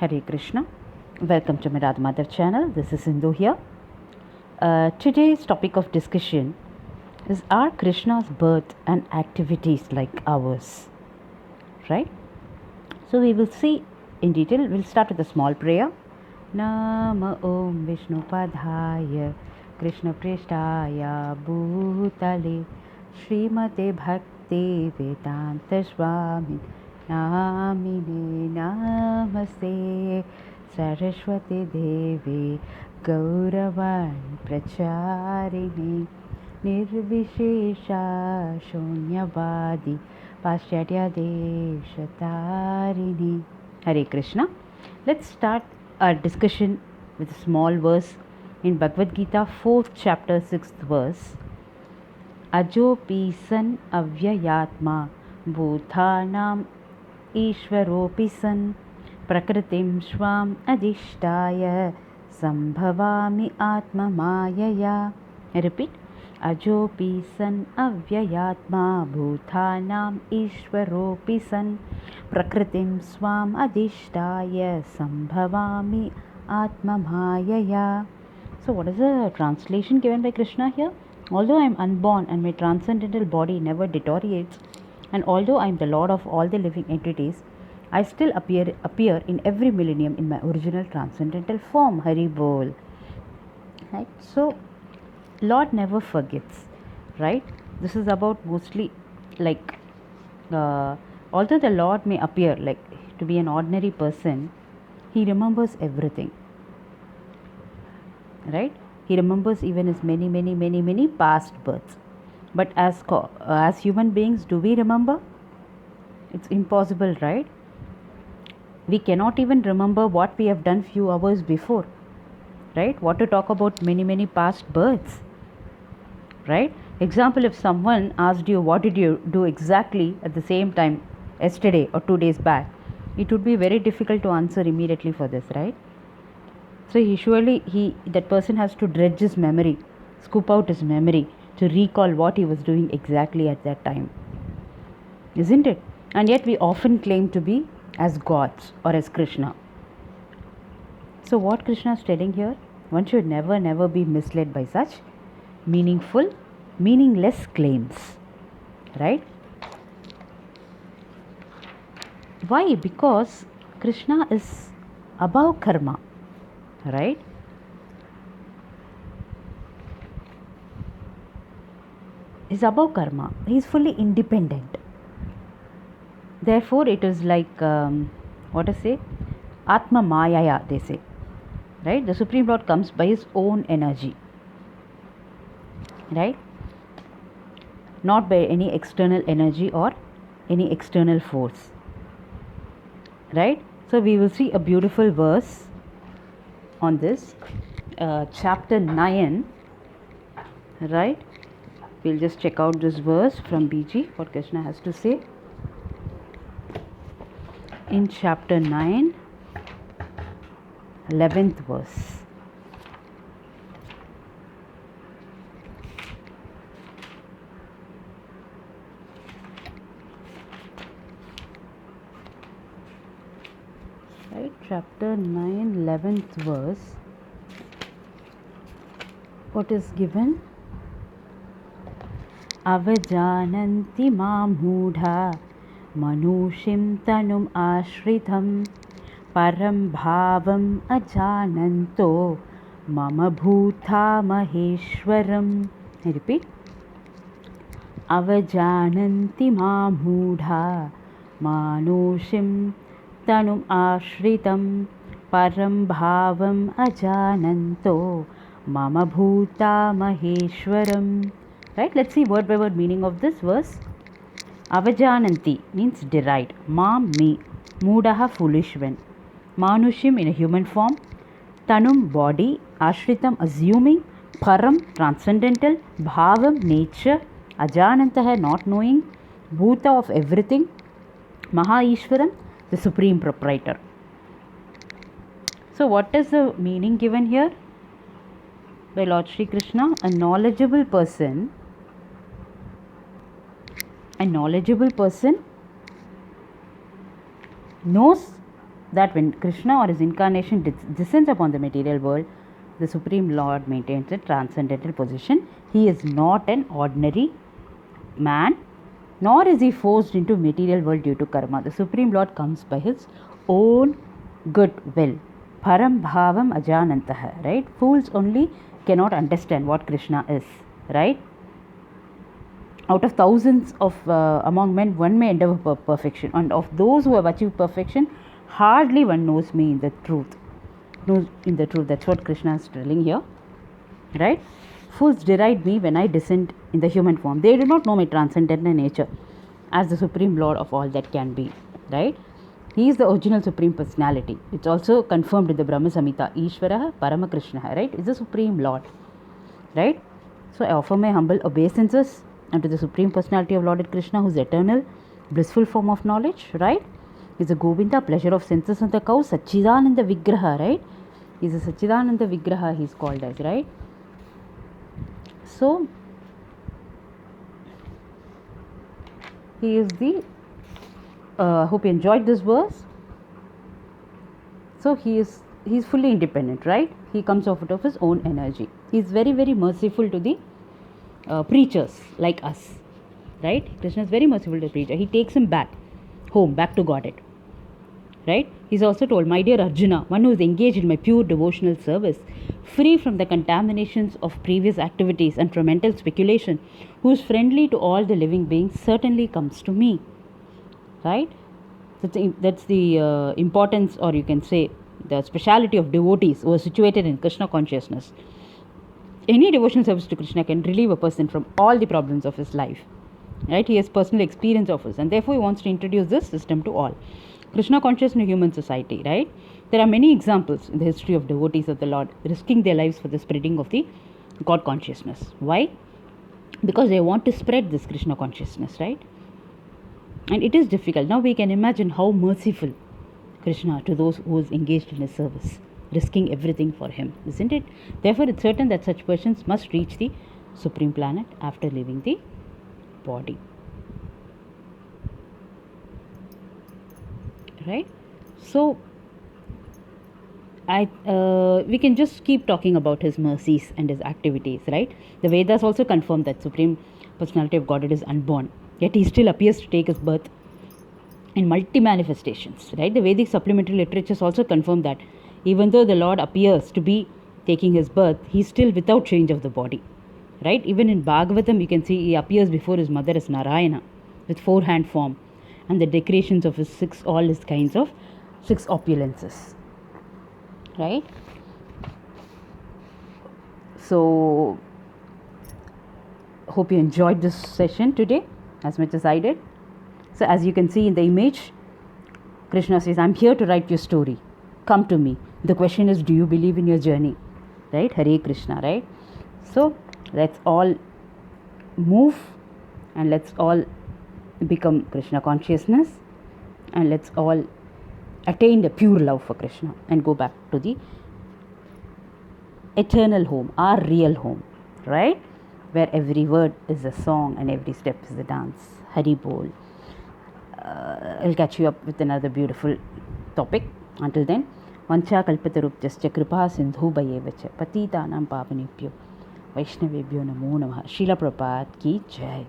Hare Krishna. Welcome to my Radha Mother channel. This is Sindhu here. Today's topic of discussion is, are Krishna's birth and activities like ours? Right? So we will see in detail. We'll start with a small prayer. Nama Om Vishnu Padhaya Krishna Prishtaya Bhutale Srimate Bhakti Vedanta Swami Namine Namaste Saraswati Devi Gauravani Pracharini Nirvishesha Shunyavadi Paschatya Deshatharini. Hare Krishna. Let's start our discussion with a small verse in Bhagavad Gita 4th chapter 6th verse. Ajopi san avyayatma bhutanam ishvaropi san prakritim swam adhishtaya sambhavami atma mayaya. I repeat. Ajopi san avyayatma bhutanam ishvaropi san prakritim swam adhishtaya sambhavami atma mayaya. So what is the translation given by Krishna here? Although I am unborn and my transcendental body never deteriorates, and although I am the Lord of all the living entities, I still appear in every millennium in my original transcendental form. Hari Bol. Right? So Lord never forgets, right? This is about mostly like, although the Lord may appear like to be an ordinary person, He remembers everything, right? He remembers even his many past births. But as human beings, do we remember? It's impossible, right? We cannot even remember what we have done few hours before, right? What to talk about many past births. Right? Example, if someone asked you what did you do exactly at the same time yesterday or 2 days back, it would be very difficult to answer immediately for this, right? So that person has to dredge his memory, scoop out his memory to recall what he was doing exactly at that time, isn't it? And yet we often claim to be as gods or as Krishna. So what Krishna is telling here, one should never be misled by such meaningless claims, right? Why? Because Krishna is above karma, right? He's above karma. He's fully independent. Therefore, it is like what to say, Atma Mayaya, they say, right? The Supreme Lord comes by His own energy, right? Not by any external energy or any external force, right? So we will see a beautiful verse on this, chapter 9, right? We'll just check out this verse from BG, what Krishna has to say in chapter 9, 11th verse. Right, chapter 9, 11th verse. What is given? Avajananti mam mudha manushim tanum ashritam param bhavam ajananto mama bhuta maheshwaram. I repeat. Avajananti mam mudha manushim tanum ashritam param bhavam ajananto mama bhuta maheshwaram. Right? Let's see word by word meaning of this verse. Avajananti means derived. Mam, me. Mudaha, foolish one. Manushim, in a human form. Tanum, body. Ashritam, assuming. Param, transcendental. Bhavam, nature. Ajanantaha, not knowing. Bhuta, of everything. Maha Ishwaram, the supreme proprietor. So what is the meaning given here by Lord Shri Krishna? A knowledgeable person knows that when Krishna or his incarnation descends upon the material world, the Supreme Lord maintains a transcendental position. He is not an ordinary man, nor is he forced into material world due to karma. The Supreme Lord comes by his own good will. Param bhavam ajanantah, right? Fools only cannot understand what Krishna is, right? Out of thousands of among men, one may endeavor perfection, and of those who have achieved perfection, hardly one knows me in the truth. Knows in the truth. That's what Krishna is telling here, right? Fools deride me when I descend in the human form. They do not know my transcendental nature as the supreme lord of all that can be, right? He is the original supreme personality. It's also confirmed in the Brahma Samhita. Ishvara Paramakrishna, right? Is the supreme lord, right? So I offer my humble obeisances unto the supreme personality of Lord Krishna, who is eternal, blissful form of knowledge, right? He is a Govinda, pleasure of senses and the cow, Sachidananda Vigraha, right? He is a Sachidananda Vigraha, he is called as, right? So he is the hope you enjoyed this verse. So he is fully independent, right? He comes out of his own energy. He is very, very merciful to the preachers like us, right? Krishna is very merciful to the preacher. He takes him back home, back to Godhead, right? He's also told, my dear Arjuna, one who is engaged in my pure devotional service, free from the contaminations of previous activities and from mental speculation, who is friendly to all the living beings, certainly comes to me, right? That's the importance, or you can say the speciality of devotees who are situated in Krishna consciousness. Any devotional service to Krishna can relieve a person from all the problems of his life, right? He has personal experience of this, and therefore he wants to introduce this system to all. Krishna conscious in a human society, right? There are many examples in the history of devotees of the Lord risking their lives for the spreading of the God consciousness. Why? Because they want to spread this Krishna consciousness, right? And it is difficult. Now we can imagine how merciful Krishna to those who is engaged in his service, risking everything for him, isn't it? Therefore, it's certain that such persons must reach the supreme planet after leaving the body, right? So we can just keep talking about his mercies and his activities, right? The Vedas also confirm that supreme personality of Godhead is unborn, yet he still appears to take his birth in multi manifestations, right? The Vedic supplementary literatures also confirm that even though the Lord appears to be taking his birth, he is still without change of the body, right? Even in Bhagavatam, you can see he appears before his mother as Narayana with 4-hand form and the decorations of his all his kinds of 6 opulences, right? So hope you enjoyed this session today as much as I did. So as you can see in the image, Krishna says, I'm here to write your story. Come to me. The question is, do you believe in your journey? Right? Hare Krishna, right? So let's all move and let's all become Krishna consciousness and let's all attain the pure love for Krishna and go back to the eternal home, our real home, right? Where every word is a song and every step is a dance. Hari Bol. I'll catch you up with another beautiful topic. Until then, Vancha kalpatarupjascha kripa sindhu bhayevacha patitanam pavanebhyo Vaishnavebhyo namo namaha. Srila Prabhupada ki jai.